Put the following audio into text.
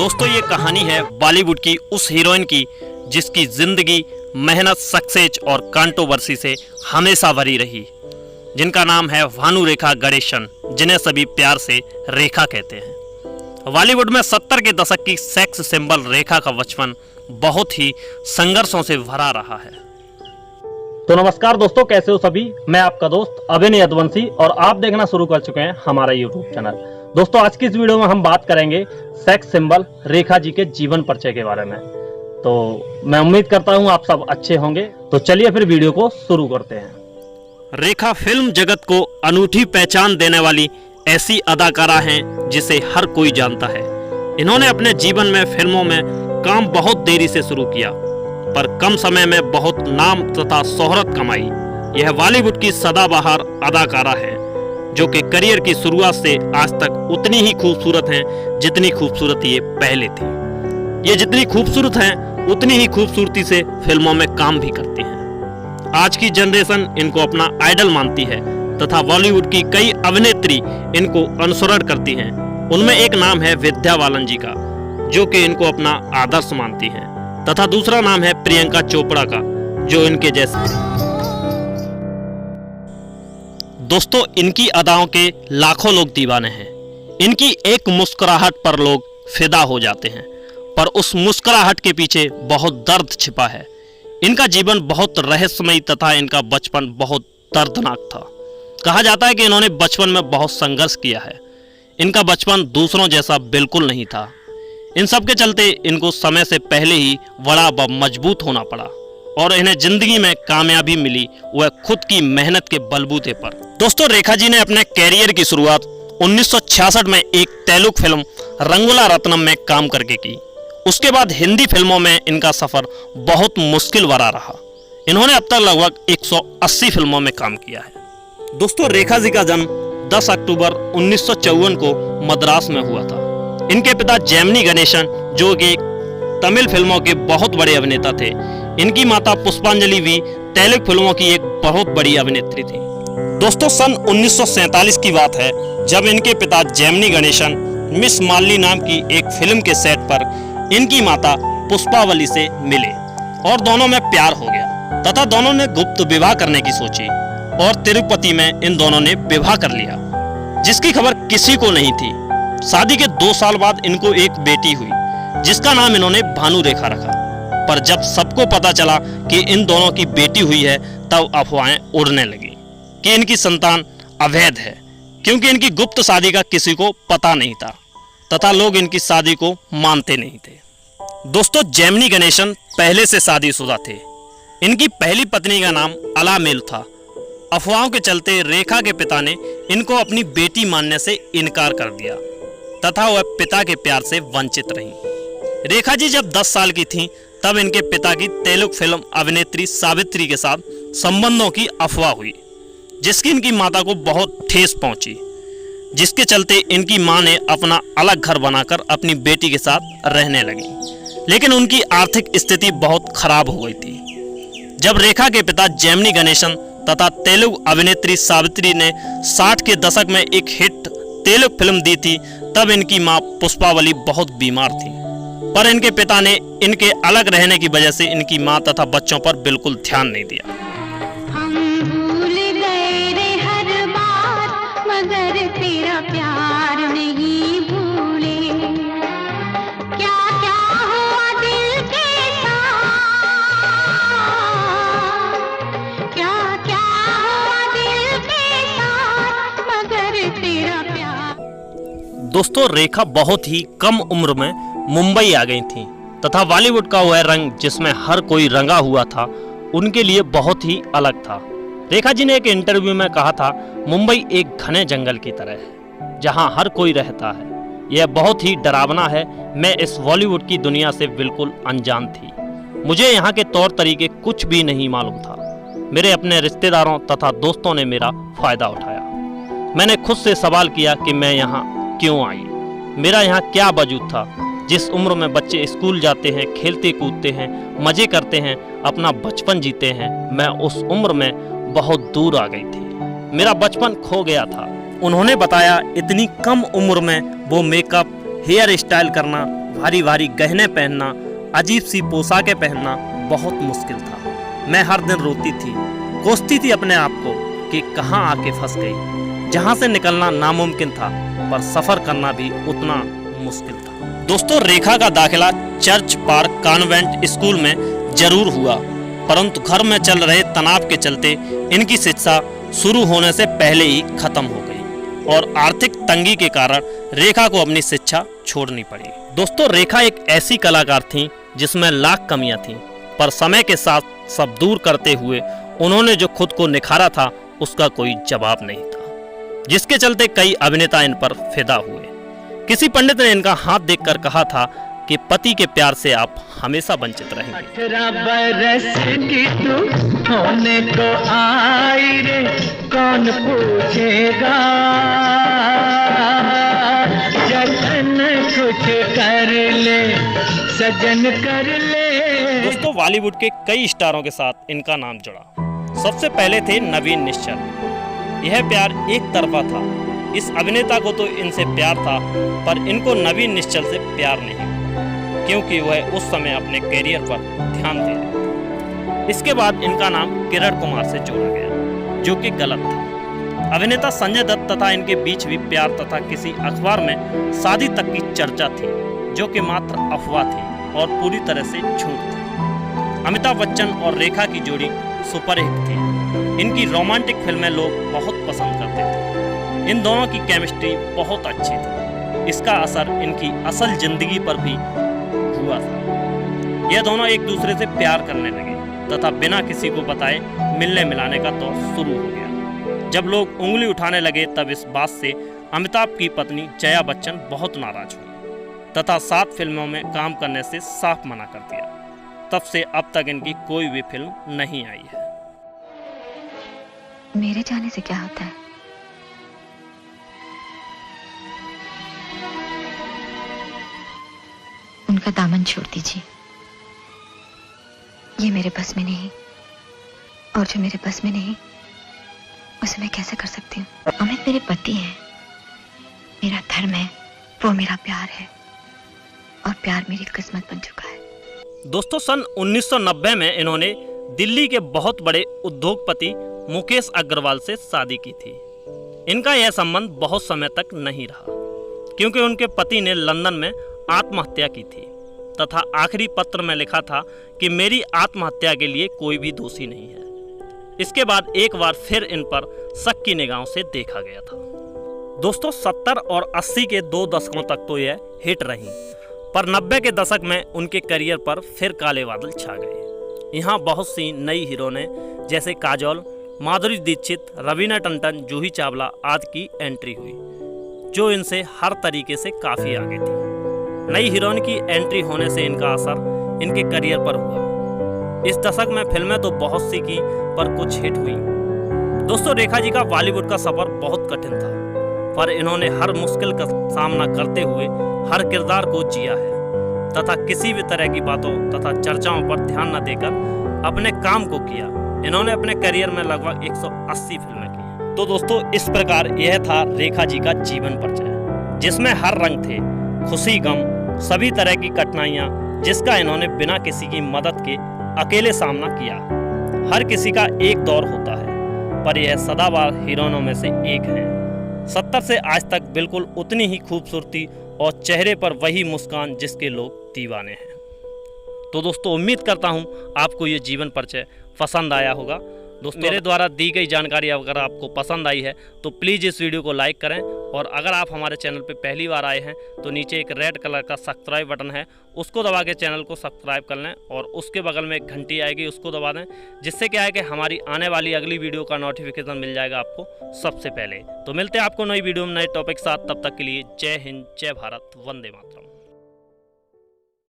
दोस्तों ये कहानी है बॉलीवुड की उस हीरोइन की जिसकी जिंदगी मेहनत, सक्सेस और कंट्रोवर्सी से हमेशा भरी रही, जिनका नाम है भानुरेखा गणेशन, जिन्हें सभी प्यार से रेखा कहते हैं। बॉलीवुड में 70 के दशक की सेक्स सिंबल रेखा का बचपन बहुत ही संघर्षों से भरा रहा है। तो नमस्कार दोस्तों, कैसे हो सभी। मैं आपका दोस्त अभिनय यदुवंशी और आप देखना शुरू कर चुके हैं हमारा यूट्यूब चैनल। दोस्तों आज की इस वीडियो में हम बात करेंगे सेक्स सिंबल रेखा जी के जीवन परिचय के बारे में। तो मैं उम्मीद करता हूं आप सब अच्छे होंगे। तो चलिए फिर वीडियो को शुरू करते हैं। रेखा फिल्म जगत को अनूठी पहचान देने वाली ऐसी अदाकारा हैं जिसे हर कोई जानता है। इन्होंने अपने जीवन में फिल्मों में काम बहुत देरी से शुरू किया, पर कम समय में बहुत नाम तथा शोहरत कमाई। यह बॉलीवुड की सदाबहार अदाकारा है जो कि करियर की शुरुआत से आज तक उतनी ही खूबसूरत हैं जितनी खूबसूरत ये पहले थी। ये जितनी खूबसूरत हैं उतनी ही खूबसूरती से फिल्मों में काम भी करती हैं। आज की जनरेशन इनको अपना आइडल मानती है तथा बॉलीवुड की कई अभिनेत्री इनको अनुसरण करती हैं। उनमें एक नाम है विद्या बालन जी का, जो कि इनको अपना आदर्श मानती हैं, तथा दूसरा नाम है प्रियंका चोपड़ा का, जो इनके जैसे। दोस्तों इनकी अदाओं के लाखों लोग दीवाने हैं। इनकी एक मुस्कुराहट पर लोग फिदा हो जाते हैं, पर उस मुस्कुराहट के पीछे बहुत दर्द छिपा है। इनका जीवन बहुत रहस्यमयी तथा इनका बचपन बहुत दर्दनाक था। कहा जाता है कि इन्होंने बचपन में बहुत संघर्ष किया है। इनका बचपन दूसरों जैसा बिल्कुल नहीं था। इन सब के चलते इनको समय से पहले ही बड़ा व मजबूत होना पड़ा और इन्हें जिंदगी में कामयाबी मिली, वह खुद की मेहनत के बलबूते पर। दोस्तों रेखा जी ने अपने कैरियर की शुरुआत 1966 में एक तेलुगु फिल्म रंगुला रत्नम में काम करके की। उसके बाद हिंदी फिल्मों में इनका सफर बहुत मुश्किल भरा रहा। इन्होंने अब तक लगभग 180 फिल्मों में काम किया है। दोस्तों रेखा जी का जन्म 10 अक्टूबर 1954 को मद्रास में हुआ था। इनके पिता जेमिनी गणेशन, जो कि तमिल फिल्मों के बहुत बड़े अभिनेता थे। इनकी माता पुष्पांजलि भी तेलुगु फिल्मों की एक बहुत बड़ी अभिनेत्री थी। दोस्तों सन 1947 की बात है जब इनके पिता जेमिनी गणेशन मिस मालिनी नाम की एक फिल्म के सेट पर इनकी माता पुष्पावली से मिले और दोनों में प्यार हो गया तथा दोनों ने गुप्त विवाह करने की सोची और तिरुपति में इन दोनों ने विवाह कर लिया, जिसकी खबर किसी को नहीं थी। शादी के 2 साल बाद इनको एक बेटी हुई जिसका नाम इन्होंने भानुरेखा रखा। पर जब सबको पता चला कि इन दोनों की बेटी हुई है तब अफवाहें उड़ने लगी कि इनकी संतान अवैध है, क्योंकि इनकी गुप्त शादी का किसी को पता नहीं था तथा लोग इनकी शादी को मानते नहीं थे। दोस्तों जेमिनी गणेशन पहले से शादीशुदा थे। इनकी पहली पत्नी का नाम अलामेल था। अफवाहों के चलते रेखा के पिता ने इनको अपनी बेटी मानने से इनकार कर दिया तथा वह पिता के प्यार से वंचित रहीं। रेखा जी जब 10 साल की थीं तब इनके पिता की तेलुगु फिल्म अभिनेत्री सावित्री के साथ संबंधों की अफवाह हुई, जिसकी इनकी माता को बहुत ठेस पहुंची, जिसके चलते इनकी मां ने अपना अलग घर बनाकर अपनी बेटी के साथ रहने लगी। लेकिन उनकी आर्थिक स्थिति बहुत खराब हो गई थी। जब रेखा के पिता जेमिनी गणेशन तथा तेलुगु अभिनेत्री सावित्री ने 60 के दशक में एक हिट तेलुगु फिल्म दी थी, तब इनकी मां पुष्पावली बहुत बीमार थी, पर इनके पिता ने इनके अलग रहने की वजह से इनकी मां तथा बच्चों पर बिल्कुल ध्यान नहीं दिया। हम भूल गए रे हर बात, मगर तेरा प्यार नहीं भूले। क्या क्या हुआ दिल के साथ, क्या क्या हुआ दिल के साथ, मगर तेरा प्यार। दोस्तों रेखा बहुत ही कम उम्र में मुंबई आ गई थी तथा बॉलीवुड का वह रंग जिसमें हर कोई रंगा हुआ था उनके लिए बहुत ही अलग था। रेखा जी ने एक इंटरव्यू में कहा था, मुंबई एक घने जंगल की तरह है जहां हर कोई रहता है। यह बहुत ही डरावना है। मैं इस बॉलीवुड की दुनिया से बिल्कुल अनजान थी। मुझे यहाँ के तौर तरीके कुछ भी नहीं मालूम था। मेरे अपने रिश्तेदारों तथा दोस्तों ने मेरा फायदा उठाया। मैंने खुद से सवाल किया कि मैं यहाँ क्यों आई, मेरा यहाँ क्या वजूद था। जिस उम्र में बच्चे स्कूल जाते हैं, खेलते कूदते हैं, मजे करते हैं, अपना बचपन जीते हैं, मैं उस उम्र में बहुत दूर आ गई थी। मेरा बचपन खो गया था। उन्होंने बताया इतनी कम उम्र में वो मेकअप, हेयर स्टाइल करना, भारी भारी गहने पहनना, अजीब सी पोशाकें पहनना बहुत मुश्किल था। मैं हर दिन रोती थी, कोसती थी अपने आप को कि कहाँ आके फंस गई। जहाँ से निकलना नामुमकिन था, पर सफ़र करना भी उतना मुश्किल था। दोस्तों, रेखा का दाखिला चर्च पार्क कॉन्वेंट स्कूल में जरूर हुआ, परंतु घर में चल रहे तनाव के चलते इनकी शिक्षा शुरू होने से पहले ही खत्म हो गई और आर्थिक तंगी के कारण रेखा को अपनी शिक्षा छोड़नी पड़ी। दोस्तों, रेखा एक ऐसी कलाकार थी जिसमें लाख कमियां थीं, पर समय के साथ सब दूर करते हुए उन्होंने जो खुद को निखारा था उसका कोई जवाब नहीं था, जिसके चलते कई अभिनेता इन पर फिदा हुए। किसी पंडित ने इनका हाथ देखकर कहा था कि पति के प्यार से आप हमेशा वंचित रहेंगे। 18 बरस की तू होने को आई रे, कौन पूछेगा, जतन कुछ कर ले, सजन कर ले। दोस्तों, बॉलीवुड के कई स्टारों के साथ इनका नाम जुड़ा। सबसे पहले थे नवीन निश्चल। यह प्यार एक तरफा था। इस अभिनेता को तो इनसे प्यार था, पर इनको नवीन निश्चल से प्यार नहीं, क्योंकि वह उस समय अपने करियर पर ध्यान दे रहे थे। इसके बाद इनका नाम किरण कुमार से जोड़ा गया, जो कि गलत था। अभिनेता संजय दत्त तथा इनके बीच भी प्यार तथा किसी अखबार में शादी तक की चर्चा थी, जो कि मात्र अफवाह थी और पूरी तरह से झूठ थी। अमिताभ बच्चन और रेखा की जोड़ी सुपरहिट थी। इनकी रोमांटिक फिल्में लोग बहुत पसंद करते थे। इन दोनों की केमिस्ट्री बहुत अच्छी थी। इसका असर इनकी असल जिंदगी पर भी हुआ था। यह दोनों एक दूसरे से प्यार करने लगे तथा बिना किसी को बताए मिलने मिलाने का दौर शुरू हो गया। जब लोग उंगली उठाने लगे तब इस बात से अमिताभ की पत्नी जया बच्चन बहुत नाराज हुई तथा 7 फिल्मों में काम करने से साफ मना कर दिया। तब से अब तक इनकी कोई भी फिल्म नहीं आई है। मेरे जाने से क्या होता है? उनका दामन छोड़ दीजिए। ये मेरे बस में नहीं, और जो मेरे बस में नहीं उसे मैं कैसे कर सकती हूँ? अमित मेरे पति हैं, मेरा धर्म है, वो मेरा प्यार है, और प्यार मेरी किस्मत बन चुका है। दोस्तों, सन 1990 में इन्होंने दिल्ली के बहुत बड़े उद्योगपति मुकेश अग्रवाल से शादी की थी। इनका यह संबंध बहुत समय तक नहीं रहा, क्योंकि उनके पति ने लंदन में आत्महत्या की थी तथा आखिरी पत्र में लिखा था कि मेरी आत्महत्या के लिए कोई भी दोषी नहीं है। इसके बाद एक बार फिर इन पर शक की निगाहों से देखा गया था। दोस्तों, 70 और 80 के 2 दशकों तक तो यह हिट रही, पर 90 के दशक में उनके करियर पर फिर काले बादल छा गए। यहाँ बहुत सी नई हीरोइनें जैसे काजोल, माधुरी दीक्षित, रवीना टंडन, जूही चावला आदि की एंट्री हुई, जो इनसे हर तरीके से काफ़ी आगे थी। नई हीरोइन की एंट्री होने से इनका असर इनके करियर पर हुआ। इस दशक में फिल्में तो बहुत सी की, पर कुछ हिट हुई। दोस्तों, रेखा जी का बॉलीवुड का सफ़र बहुत कठिन था, पर इन्होंने हर मुश्किल का सामना करते हुए हर किरदार को जिया है तथा किसी भी तरह की बातों तथा चर्चाओं पर ध्यान न देकर अपने काम को किया। इन्होंने अपने करियर में लगभग 180 फिल्में की। तो दोस्तों, इस प्रकार यह था रेखा जी का जीवन परिचय, जिसमें हर रंग थे, खुशी गम, सभी तरह की कठिनाइयाँ, जिसका इन्होंने बिना किसी की मदद के अकेले सामना किया। हर किसी का एक दौर होता है, पर यह सदाबहार हीरोइनों में से एक है। 70 से आज तक बिल्कुल उतनी ही खूबसूरती और चेहरे पर वही मुस्कान जिसके लोग दीवाने हैं। तो दोस्तों, उम्मीद करता हूँ आपको ये जीवन परिचय पसंद आया होगा। दोस्तों, मेरे द्वारा दी गई जानकारी अगर आपको पसंद आई है तो प्लीज़ इस वीडियो को लाइक करें, और अगर आप हमारे चैनल पे पहली बार आए हैं तो नीचे एक रेड कलर का सब्सक्राइब बटन है, उसको दबा के चैनल को सब्सक्राइब कर लें, और उसके बगल में एक घंटी आएगी, उसको दबा दें, जिससे क्या है कि हमारी आने वाली अगली वीडियो का नोटिफिकेशन मिल जाएगा आपको सबसे पहले। तो मिलते हैं आपको नई वीडियो में नए टॉपिक के साथ। तब तक के लिए जय हिंद, जय भारत, वंदे मातरम।